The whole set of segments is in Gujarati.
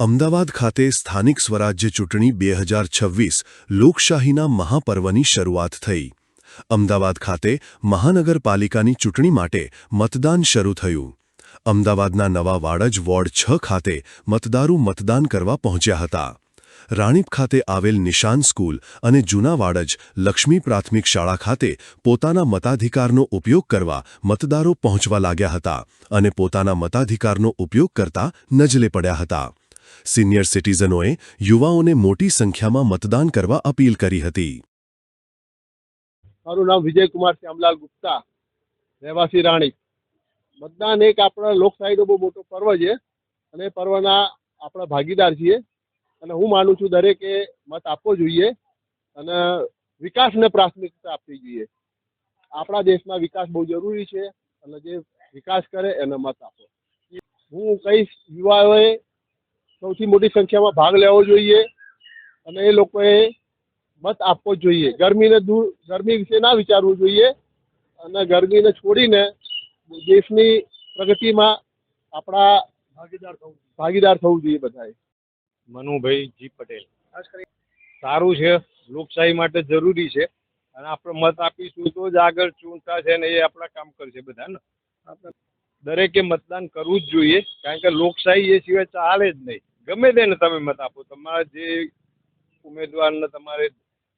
અમદાવાદ ખાતે સ્થાનિક સ્વરાજ્ય ચૂંટણી 2026 લોકશાહીના મહાપર્વની શરૂઆત થઈ। અમદાવાદ ખાતે મહાનગરપાલિકાની ચૂંટણી માટે મતદાન શરૂ થયું। અમદાવાદના નવા વાડજ વોર્ડ 6 ખાતે મતદારો મતદાન કરવા પહોંચ્યા હતા। રાણીપ ખાતે આવેલ નિશાન સ્કૂલ અને જૂના વાડજ લક્ષ્મી પ્રાથમિક શાળા ખાતે પોતાના મતાધિકારનો ઉપયોગ કરવા મતદારો પહોંચવા લાગ્યા હતા અને પોતાના મતાધિકારનો ઉપયોગ કરતા નજલે પડ્યા હતા। સિનિયર સિટીઝનોએ યુવાઓને મોટી સંખ્યામાં મતદાન કરવા અપીલ કરી હતી। મારું નામ વિજયકુમાર શ્યામલાલ ગુપ્તા, રહેવાસી રાણીપ। મતદાન એક આપણા લોકશાહીનો બહુ મોટો પર્વ છે અને પર્વના આપણા ભાગીદાર છીએ અને હું માનું છું દરેકે મત આપવો જોઈએ અને વિકાસને પ્રાથમિકતા આપવી જોઈએ। આપણા દેશમાં વિકાસ બહુ જરૂરી છે અને જે વિકાસ કરે એને મત આપો। હું કહીશ યુવાઓએ સૌથી મોટી સંખ્યામાં ભાગ લેવો જોઈએ અને એ લોકોએ મત આપવો જ જોઈએ। ગરમી વિશે ના વિચારવું જોઈએ અને ગરમીને છોડીને દેશની પ્રગતિમાં આપણા ભાગીદાર થવું જોઈએ બધાએ। મનુભાઈ જી પટેલ। સારું છે, લોકશાહી માટે જરૂરી છે અને આપણે મત આપીશું તો જ આગળ ચૂંટા છે ને એ આપણા કામ કરશે બધા ને। દરેકે મતદાન કરવું જ જોઈએ કારણ કે લોકશાહી એ સિવાય ચાલે જ નહીં। ગમે તેને તમે મત આપો, તમારા જે ઉમેદવારને તમારે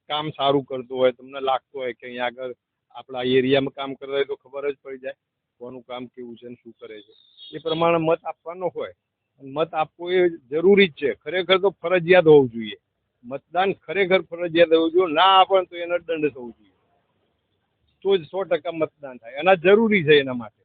કામ સારું કરતો હોય, તમને લાગતો હોય કે અહીંયા આગળ આપણા એરિયામાં કામ કરતા હોય તો ખબર જ પડી જાય કોનું કામ કેવું છે ને શું કરે છે, એ પ્રમાણે મત આપવાનો હોય। મત આપવો એ જરૂરી જ છે, ખરેખર તો ફરજિયાત હોવું જોઈએ। મતદાન ખરેખર ફરજિયાત હોવું જોઈએ, ના આપે તો એનો દંડ થવો જોઈએ, તો જ 100% મતદાન થાય અને જરૂરી છે એના માટે।